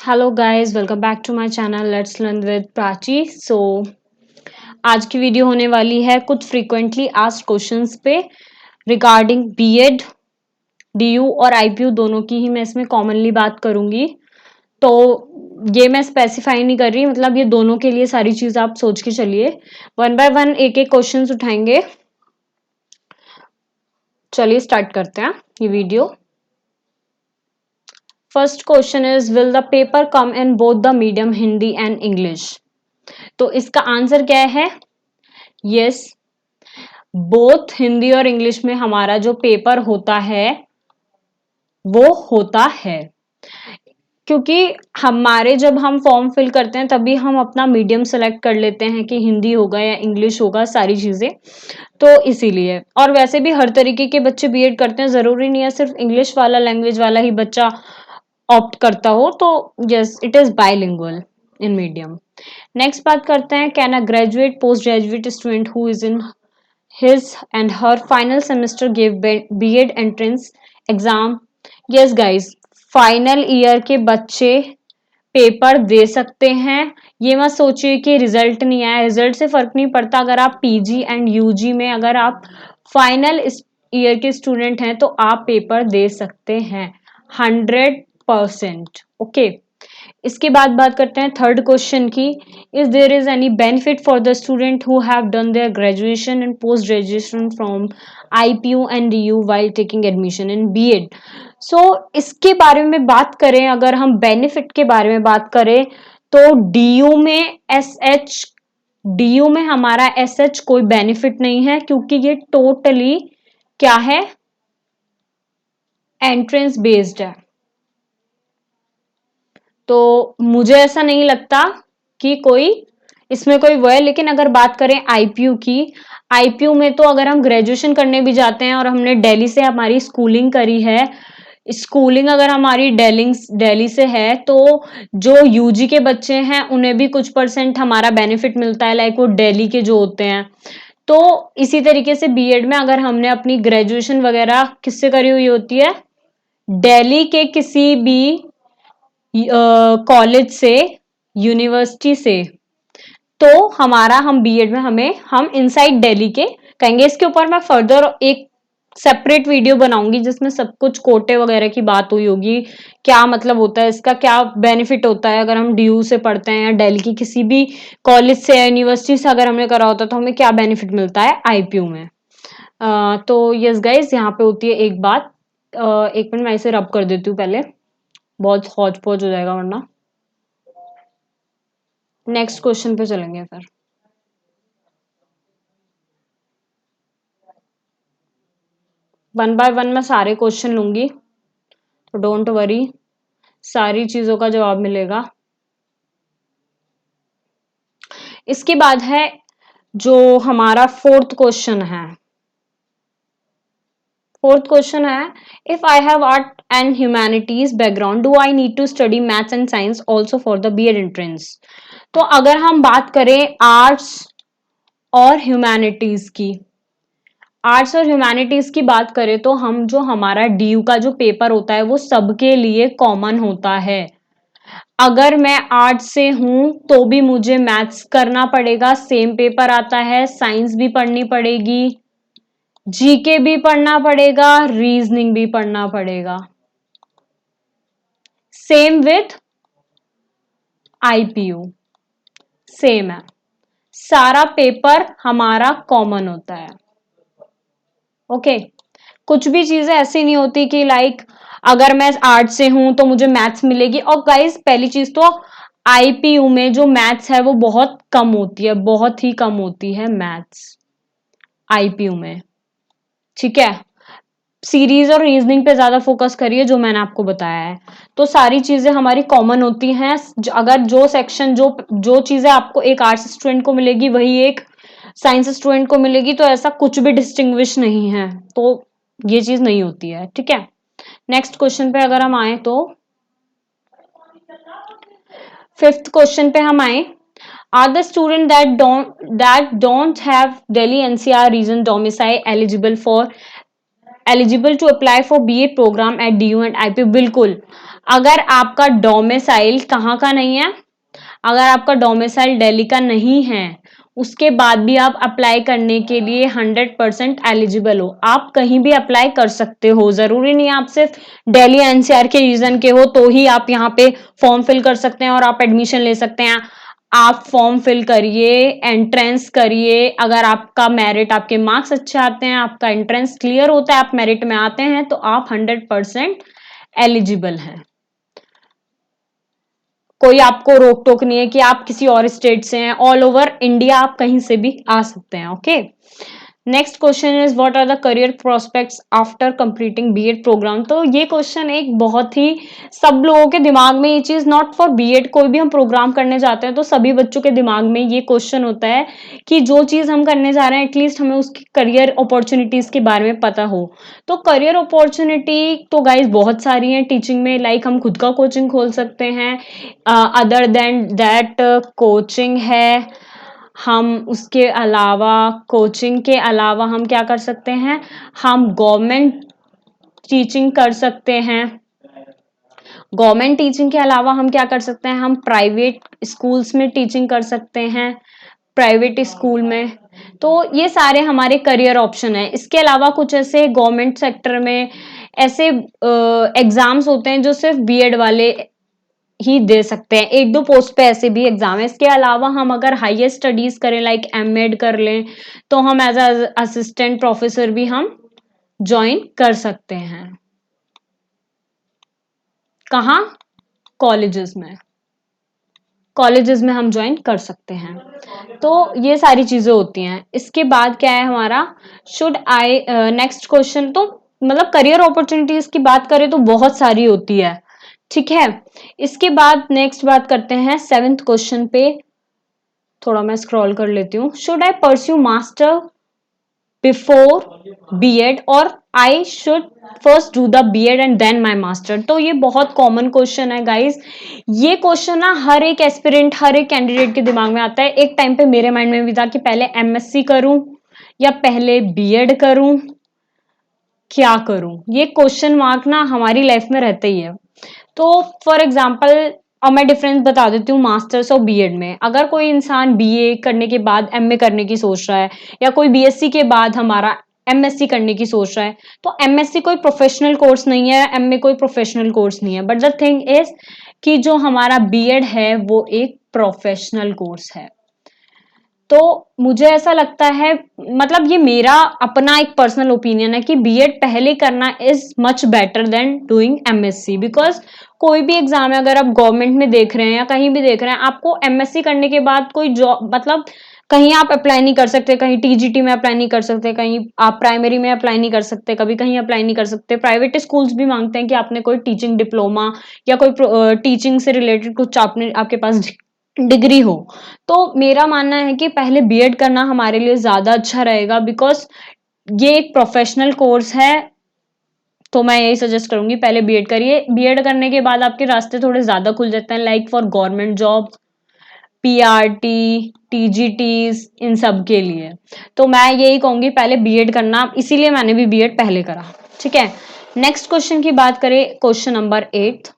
Hello guys, welcome back to my channel let's learn with Prachi. आज की video होने वाली है कुछ फ्रीक्वेंटली आस्क्ड क्वेश्चंस पे रिगार्डिंग बीएड, डीयू और आईपीयू दोनों की ही मैं इसमें कॉमनली बात करूंगी। तो ये मैं स्पेसिफाई नहीं कर रही, मतलब ये दोनों के लिए सारी चीज आप सोच के चलिए। वन बाय वन एक एक क्वेश्चंस उठाएंगे। चलिए स्टार्ट करते हैं ये video. First question is, will the paper come in both the medium Hindi and English? तो इसका आंसर क्या है? यस, बोथ हिंदी और इंग्लिश में हमारा जो पेपर होता है वो होता है। क्योंकि हमारे जब हम फॉर्म फिल करते हैं तभी हम अपना मीडियम सेलेक्ट कर लेते हैं कि हिंदी होगा या इंग्लिश होगा, सारी चीजें। तो इसीलिए, और वैसे भी हर तरीके के बच्चे बीएड करते हैं, जरूरी नहीं है सिर्फ इंग्लिश वाला लैंग्वेज वाला ही बच्चा ऑप्ट करता हो। तो yes, it is bilingual in medium. Next बात करते हैं, can a graduate post graduate student who is in his and her final semester gave B.Ed entrance exam? Yes guys, final year के बच्चे पेपर दे सकते हैं। ये मत सोचिए कि रिजल्ट नहीं आया, रिजल्ट से फर्क नहीं पड़ता। अगर आप पीजी एंड यूजी में अगर आप फाइनल ईयर के स्टूडेंट हैं तो आप पेपर दे सकते हैं 100%। ओके, इसके बाद बात करते हैं थर्ड क्वेश्चन की। Is there is any benefit for the student who have done their graduation and post graduation from IPU and DU while taking admission in BEd? So इसके बारे में बात करें, अगर हम बेनिफिट के बारे में बात करें तो डीयू में हमारा एस कोई बेनिफिट नहीं है, क्योंकि ये टोटली क्या है, एंट्रेंस बेस्ड है। तो मुझे ऐसा नहीं लगता कि कोई इसमें कोई वो है। लेकिन अगर बात करें आईपीयू की, आईपीयू में तो अगर हम ग्रेजुएशन करने भी जाते हैं और हमने दिल्ली से हमारी स्कूलिंग करी है, स्कूलिंग अगर हमारी दिल्ली से है, तो जो यूजी के बच्चे हैं उन्हें भी कुछ परसेंट हमारा बेनिफिट मिलता है, लाइक वो दिल्ली के जो होते हैं। तो इसी तरीके से बीएड में अगर हमने अपनी ग्रेजुएशन वगैरह किससे करी हुई होती है, दिल्ली के किसी भी कॉलेज से, यूनिवर्सिटी से, तो हमारा हम बीएड में हम इनसाइड दिल्ली के कहेंगे। इसके ऊपर मैं फर्दर एक सेपरेट वीडियो बनाऊंगी जिसमें सब कुछ कोटे वगैरह की बात हुई होगी, क्या मतलब होता है इसका, क्या बेनिफिट होता है अगर हम डीयू से पढ़ते हैं या दिल्ली की किसी भी कॉलेज से या यूनिवर्सिटी से अगर हमने करा होता तो हमें क्या बेनिफिट मिलता है आईपीयू में। तो यस गाइज, यहाँ पे होती है एक बात। एक मिनट मैं इसे रब कर देती हूँ पहले, बहुत हौच पौच हो जाएगा वरना। नेक्स्ट क्वेश्चन पे चलेंगे फिर। वन बाय वन मैं सारे क्वेश्चन लूंगी, तो डोंट वरी, सारी चीजों का जवाब मिलेगा। इसके बाद है जो हमारा फोर्थ क्वेश्चन है। फोर्थ क्वेश्चन है, if I have art and humanities background do I need to study maths and science also for the BEd entrance? तो अगर हम बात करें आर्ट्स और ह्यूमैनिटीज की, आर्ट्स और ह्यूमैनिटीज की बात करें तो हम जो हमारा डीयू का जो पेपर होता है वो सबके लिए कॉमन होता है। अगर मैं आर्ट्स से हूं तो भी मुझे मैथ्स करना पड़ेगा, सेम पेपर आता है, साइंस भी पढ़नी पड़ेगी, जीके भी पढ़ना पड़ेगा, रीजनिंग भी पढ़ना पड़ेगा। सेम विथ आईपीयू, सेम है, सारा पेपर हमारा कॉमन होता है। ओके, कुछ भी चीजें ऐसी नहीं होती कि लाइक अगर मैं आर्ट से हूं तो मुझे मैथ्स मिलेगी। और गाइस पहली चीज तो आईपीयू में जो मैथ्स है वो बहुत कम होती है, बहुत ही कम होती है मैथ्स आईपीयू में। ठीक है, सीरीज और रीजनिंग पे ज्यादा फोकस करिए जो मैंने आपको बताया है। तो सारी चीजें हमारी कॉमन होती हैं। अगर जो सेक्शन जो जो चीजें आपको एक आर्ट्स स्टूडेंट को मिलेगी वही एक साइंस स्टूडेंट को मिलेगी, तो ऐसा कुछ भी डिस्टिंग्विश नहीं है, तो ये चीज नहीं होती है। ठीक है, नेक्स्ट क्वेश्चन पे अगर हम आए तो फिफ्थ क्वेश्चन पे हम आए, are the student that don't have Delhi NCR region domicile eligible for eligible to apply for BEd programme at DU and IPU. बिल्कुल, अगर आपका डोमिसाइल कहाँ का नहीं है, अगर आपका डोमिसाइल दिल्ली का नहीं है, उसके बाद भी आप अप्लाई करने के लिए 100% एलिजिबल हो। आप कहीं भी अप्लाई कर सकते हो, जरूरी नहीं आप सिर्फ दिल्ली एनसीआर के रीजन के हो तो ही आप यहाँ पे फॉर्म फिल कर सकते हैं और आप एडमिशन ले सकते हैं। आप फॉर्म फिल करिए, एंट्रेंस करिए, अगर आपका मेरिट, आपके मार्क्स अच्छे आते हैं, आपका एंट्रेंस क्लियर होता है, आप मेरिट में आते हैं, तो आप 100% एलिजिबल हैं। कोई आपको रोक टोक नहीं है कि आप किसी और स्टेट से हैं, ऑल ओवर इंडिया आप कहीं से भी आ सकते हैं। Okay, next question is what are the career prospects after completing BEd programme. तो ये क्वेश्चन एक बहुत ही, सब लोगों के दिमाग में ये चीज, नॉट फॉर बीएड, कोई भी हम प्रोग्राम करने जाते हैं तो सभी बच्चों के दिमाग में ये क्वेश्चन होता है कि जो चीज हम करने जा रहे हैं एटलीस्ट हमें उसकी करियर अपॉर्चुनिटीज के बारे में पता हो। तो करियर अपॉर्चुनिटी तो गाइज बहुत सारी है टीचिंग में, लाइक हम खुद का कोचिंग खोल सकते हैं, अदर देन दैट कोचिंग है, हम उसके अलावा, कोचिंग के अलावा हम क्या कर सकते हैं, हम गवर्नमेंट टीचिंग कर सकते हैं। गवर्नमेंट टीचिंग के अलावा हम क्या कर सकते हैं, हम प्राइवेट स्कूल्स में टीचिंग कर सकते हैं, प्राइवेट स्कूल में। तो ये सारे हमारे करियर ऑप्शन है। इसके अलावा कुछ ऐसे गवर्नमेंट सेक्टर में ऐसे एग्जाम्स होते हैं जो सिर्फ बीएड वाले ही दे सकते हैं, एक दो पोस्ट पे ऐसे भी एग्जाम है। इसके अलावा हम अगर हाईयर स्टडीज करें, लाइक एमएड कर लें, तो हम एज असिस्टेंट प्रोफेसर भी हम ज्वाइन कर सकते हैं। कहाँ? कॉलेजेस में, कॉलेजेस में हम ज्वाइन कर सकते हैं। तो ये सारी चीजें होती हैं। इसके बाद क्या है हमारा, शुड आई, नेक्स्ट क्वेश्चन, तो मतलब करियर अपॉर्चुनिटीज की बात करें तो बहुत सारी होती है, ठीक है। इसके बाद नेक्स्ट बात करते हैं 7th क्वेश्चन पे, थोड़ा मैं स्क्रॉल कर लेती हूँ। Should I pursue master before BEd और I should first do the BEd and then my master. तो ये बहुत कॉमन क्वेश्चन है गाइज। ये क्वेश्चन ना हर एक एस्पिरेंट, हर एक कैंडिडेट के दिमाग में आता है। एक टाइम पे मेरे माइंड में भी था कि पहले एमएससी करूं या पहले बीएड करूं, क्या करूं। ये क्वेश्चन मार्क ना हमारी लाइफ में रहते ही है। तो फॉर एग्जाम्पल, अब मैं डिफरेंस बता देती हूँ मास्टर्स और बीएड में। अगर कोई इंसान बीए करने के बाद एमए करने की सोच रहा है, या कोई बीएससी के बाद हमारा एमएससी करने की सोच रहा है, तो एमएससी कोई प्रोफेशनल कोर्स नहीं है, एमए कोई प्रोफेशनल कोर्स नहीं है, बट द थिंग इज कि जो हमारा बीएड है वो एक प्रोफेशनल कोर्स है। तो मुझे ऐसा लगता है, मतलब ये मेरा अपना एक पर्सनल ओपिनियन है कि बीएड पहले करना is much better than doing MSc. Because कोई भी एग्जाम है, अगर आप गवर्नमेंट में देख रहे हैं या कहीं भी देख रहे हैं, आपको एमएससी करने के बाद कोई जॉब, मतलब कहीं आप अप्लाई नहीं कर सकते, कहीं टीजीटी में अप्लाई नहीं कर सकते, कहीं आप प्राइमरी में अप्लाई नहीं कर सकते, कभी कहीं अप्लाई नहीं कर सकते। प्राइवेट स्कूल्स भी मांगते हैं कि आपने कोई टीचिंग डिप्लोमा या कोई टीचिंग से रिलेटेड कुछ आपने, आपके पास डिग्री हो। तो मेरा मानना है कि पहले बीएड करना हमारे लिए ज्यादा अच्छा रहेगा, बिकॉज ये एक प्रोफेशनल कोर्स है। तो मैं यही सजेस्ट करूंगी, पहले बीएड करिए। बीएड करने के बाद आपके रास्ते थोड़े ज्यादा खुल जाते हैं, like for government job, PRT, TGTs, इन सब के लिए। तो मैं यही कहूंगी पहले बीएड करना, इसीलिए मैंने भी बीएड पहले करा, ठीक है। नेक्स्ट क्वेश्चन की बात करें, क्वेश्चन नंबर 8।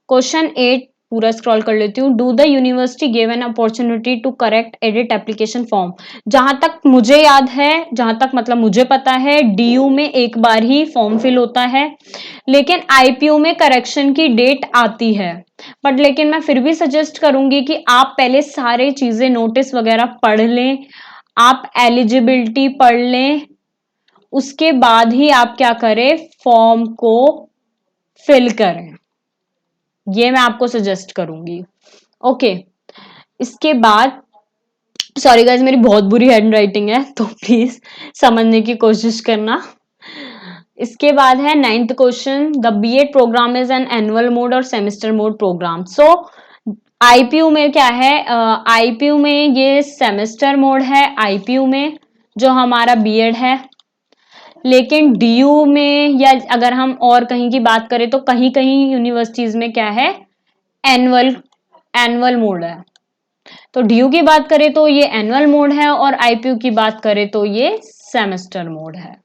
क्वेश्चन 8 पूरा स्क्रॉल कर लेती हूँ। Do the university give an opportunity to correct edit application form. जहां तक मुझे याद है, जहां तक मतलब मुझे पता है, डीयू में एक बार ही फॉर्म फिल होता है, लेकिन आईपीयू में करेक्शन की डेट आती है। बट लेकिन मैं फिर भी सजेस्ट करूंगी कि आप पहले सारे चीजें, नोटिस वगैरह पढ़ लें, आप एलिजिबिलिटी पढ़ लें, उसके बाद ही आप क्या करें, फॉर्म को फिल करें। ये मैं आपको सजेस्ट करूंगी। ओके, इसके बाद, सॉरी गाइज मेरी बहुत बुरी हैंड राइटिंग है, तो प्लीज समझने की कोशिश करना। इसके बाद है 9th question, the BEd programme is an annual mode और semester mode programme. So IPU में क्या है, आईपीयू में ये सेमेस्टर मोड है, आईपीयू में जो हमारा बीएड है। लेकिन डीयू में, या अगर हम और कहीं की बात करें तो कहीं कहीं यूनिवर्सिटीज में क्या है, एनुअल एनुअल मोड है। तो डीयू की बात करें तो ये एनुअल मोड है, और आईपीयू की बात करें तो ये सेमेस्टर मोड है।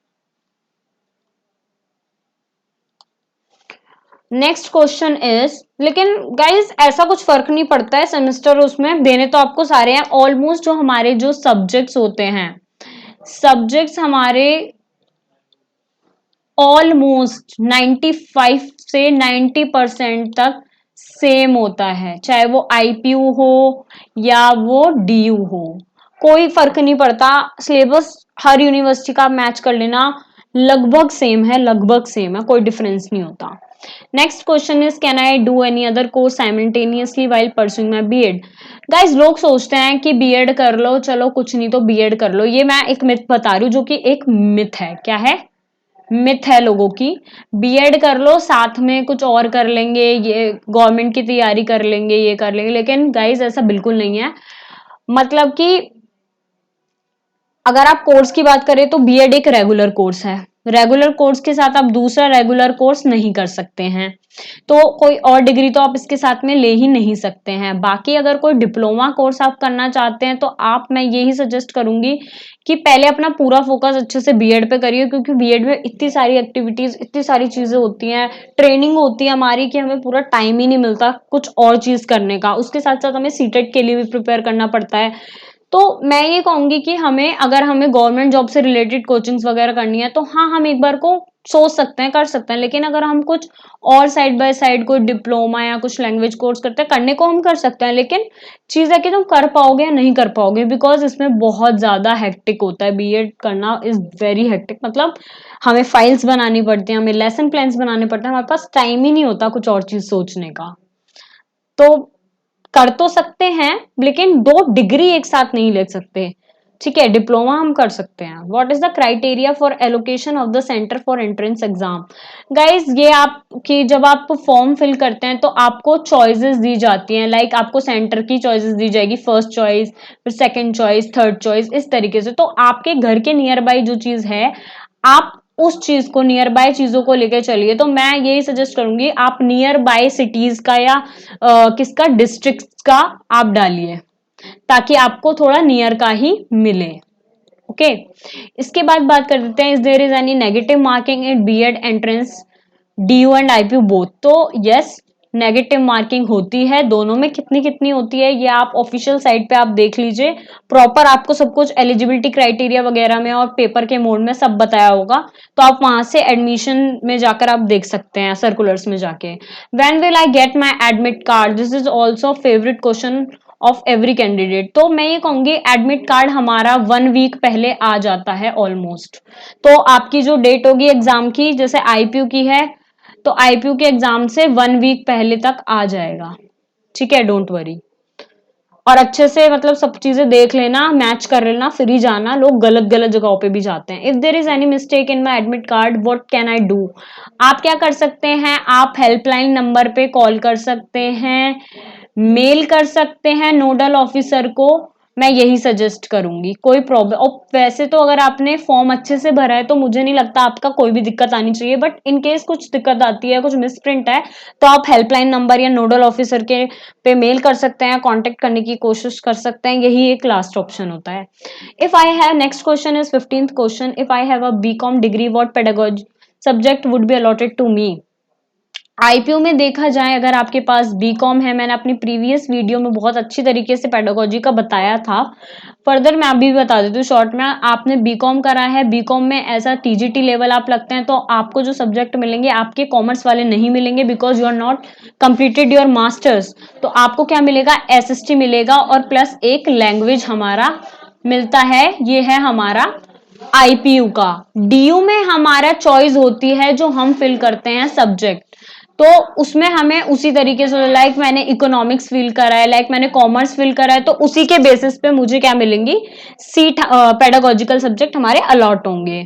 नेक्स्ट क्वेश्चन इज, लेकिन गाइज ऐसा कुछ फर्क नहीं पड़ता है सेमेस्टर उसमें देने तो आपको सारे हैं ऑलमोस्ट। जो हमारे जो सब्जेक्ट्स होते हैं, सब्जेक्ट्स हमारे ऑलमोस्ट 95 से 90% तक सेम होता है, चाहे वो आईपीयू हो या वो डीयू हो, कोई फर्क नहीं पड़ता। सिलेबस हर यूनिवर्सिटी का मैच कर लेना, लगभग सेम है, लगभग सेम है, कोई डिफरेंस नहीं होता। Next question is, can I do any other course simultaneously while pursuing my BEd? Guys लोग सोचते हैं कि बीएड कर लो, चलो कुछ नहीं तो बीएड कर लो। ये मैं एक मिथ बता रही हूँ जो कि एक मिथ है। क्या है? मिथ है लोगों की। बीएड कर लो साथ में कुछ और कर लेंगे, ये गवर्नमेंट की तैयारी कर लेंगे, ये कर लेंगे, लेकिन गाइज ऐसा बिल्कुल नहीं है। मतलब कि अगर आप कोर्स की बात करें तो बीएड एक रेगुलर कोर्स है, रेगुलर कोर्स के साथ आप दूसरा रेगुलर कोर्स नहीं कर सकते हैं, तो कोई और डिग्री तो आप इसके साथ में ले ही नहीं सकते हैं। बाकी अगर कोई डिप्लोमा कोर्स आप करना चाहते हैं तो आप, मैं यही सजेस्ट करूंगी कि पहले अपना पूरा फोकस अच्छे से बीएड पे करिए, क्योंकि बीएड में इतनी सारी एक्टिविटीज, इतनी सारी चीजें होती हैं, ट्रेनिंग होती है हमारी कि हमें पूरा टाइम ही नहीं मिलता कुछ और चीज करने का। उसके साथ साथ हमें सीटेट के लिए भी प्रिपेयर करना पड़ता है। तो मैं ये कहूंगी कि हमें, अगर हमें गवर्नमेंट जॉब से रिलेटेड कोचिंग्स वगैरह करनी है तो हाँ, हम एक बार को सोच सकते हैं, कर सकते हैं, लेकिन अगर हम कुछ और साइड बाय साइड कोई डिप्लोमा या कुछ लैंग्वेज कोर्स करते हैं, करने को हम कर सकते हैं, लेकिन चीज है कि तुम कर पाओगे या नहीं कर पाओगे, बिकॉज इसमें बहुत ज्यादा हेक्टिक होता है। बीएड करना इज वेरी हेक्टिक, मतलब हमें फाइल्स बनानी पड़ती हैं, हमें लेसन प्लान्स बनाने पड़ते हैं, हमारे पास टाइम ही नहीं होता कुछ और चीज सोचने का। तो कर तो सकते हैं, लेकिन दो डिग्री एक साथ नहीं ले सकते। ठीक है, डिप्लोमा हम कर सकते हैं। What is the criteria for allocation of the centre for entrance exam? Guys ये आपकी, जब आप फॉर्म फिल करते हैं तो आपको चॉइसेस दी जाती हैं, लाइक आपको सेंटर की चॉइसेस दी जाएगी, फर्स्ट चॉइस, फिर सेकंड चॉइस, थर्ड चॉइस, इस तरीके से। तो आपके घर के नियर बाई जो चीज है, आप उस चीज को, नियर बाय चीजों को लेकर चलिए। तो मैं यही सजेस्ट करूंगी, आप नियर बाय सिटीज का या किसका, डिस्ट्रिक्ट का आप डालिए, ताकि आपको थोड़ा नियर का ही मिले। ओके, इसके बाद बात कर देते हैं, is there is any negative marking in BEd entrance DU and IPU both? तो यस, नेगेटिव मार्किंग होती है, दोनों में कितनी कितनी होती है ये आप ऑफिशियल साइट पे आप देख लीजिए, प्रॉपर आपको सब कुछ एलिजिबिलिटी क्राइटेरिया वगैरह में और पेपर के मोड में सब बताया होगा, तो आप वहां से एडमिशन में जाकर आप देख सकते हैं, सर्कुलर्स में जाके। When will I get my admit card? This is also favourite question of every candidate. तो मैं ये कहूंगी एडमिट कार्ड हमारा 1 वीक पहले आ जाता है ऑलमोस्ट। तो आपकी जो डेट होगी एग्जाम की, जैसे आईपीयू की है, तो आईपीयू के एग्जाम से 1 वीक पहले तक आ जाएगा। ठीक है, डोंट वरी। और अच्छे से मतलब सब चीजें देख लेना, मैच कर लेना, फिर ही जाना। लोग गलत गलत जगहों पे भी जाते हैं। If there is any mistake in my admit card, what can I do? आप क्या कर सकते हैं, आप हेल्पलाइन नंबर पे कॉल कर सकते हैं, मेल कर सकते हैं नोडल ऑफिसर को। मैं यही सजेस्ट करूंगी, कोई प्रॉब्लम, और वैसे तो अगर आपने फॉर्म अच्छे से भरा है तो मुझे नहीं लगता आपका कोई भी दिक्कत आनी चाहिए, बट इन केस कुछ दिक्कत आती है, कुछ मिस प्रिंट है, तो आप हेल्पलाइन नंबर या नोडल ऑफिसर के पे मेल कर सकते हैं, कांटेक्ट करने की कोशिश कर सकते हैं, यही एक लास्ट ऑप्शन होता है। If I have, next question is 15th question, if I have a BCom degree what pedagogy subject would be allotted to me? IPU में देखा जाए, अगर आपके पास बीकॉम है, मैंने अपनी प्रीवियस वीडियो में बहुत अच्छी तरीके से पेडागोजी का बताया था, फर्दर मैं अभी भी बता देती हूँ शॉर्ट में। आपने बीकॉम करा है, बीकॉम में ऐसा टीजीटी लेवल आप लगते हैं, तो आपको जो सब्जेक्ट मिलेंगे आपके कॉमर्स वाले नहीं मिलेंगे, because you are not completed your masters. तो आपको क्या मिलेगा, एसएसटी मिलेगा, और प्लस एक लैंग्वेज हमारा मिलता है, ये है हमारा आईपीयू का। डीयू में हमारा चॉइस होती है जो हम फिल करते हैं सब्जेक्ट, तो उसमें हमें उसी तरीके से, लाइक मैंने इकोनॉमिक्स फिल करा है, लाइक मैंने कॉमर्स फिल करा है, तो उसी के बेसिस पे मुझे क्या मिलेंगी, सीट, पेडागोजिकल सब्जेक्ट हमारे अलॉट होंगे।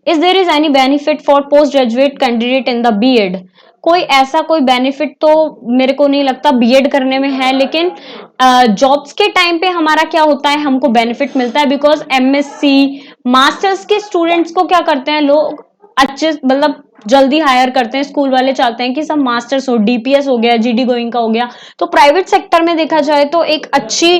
Is there is any benefit for post graduate candidate in the BEd? कोई ऐसा कोई बेनिफिट तो मेरे को नहीं लगता बीएड करने में है, लेकिन जॉब्स के टाइम पे हमारा क्या होता है, हमको बेनिफिट मिलता है, बिकॉज एमएससी मास्टर्स के स्टूडेंट्स को क्या करते हैं लोग, अच्छे मतलब जल्दी हायर करते हैं, स्कूल वाले चाहते हैं कि सब मास्टर्स हो, डीपीएस हो गया, जीडी गोइंग का हो गया। तो प्राइवेट सेक्टर में देखा जाए तो एक अच्छी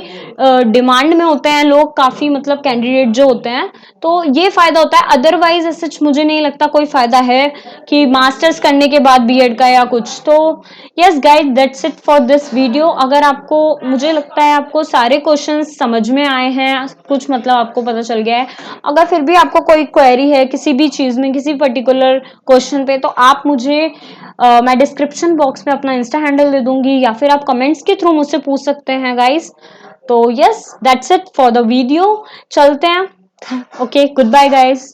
डिमांड में होते हैं लोग, काफी मतलब कैंडिडेट जो होते हैं, तो ये फायदा होता है। अदरवाइज सच मुझे नहीं लगता कोई फायदा है कि मास्टर्स करने के बाद बीएड का या कुछ। तो yes guys, that's it for this video. अगर आपको, मुझे लगता है आपको सारे क्वेश्चंस समझ में आए हैं, कुछ मतलब आपको पता चल गया है। अगर फिर भी आपको कोई क्वेरी है किसी भी चीज में, किसी पर्टिकुलर क्वेश्चन पे, तो आप मुझे मैं डिस्क्रिप्शन बॉक्स में अपना इंस्टा हैंडल दे दूंगी, या फिर आप कमेंट्स के थ्रू मुझसे पूछ सकते हैं गाइस। तो yes, that's it for the video. चलते हैं। Okay, good bye guys.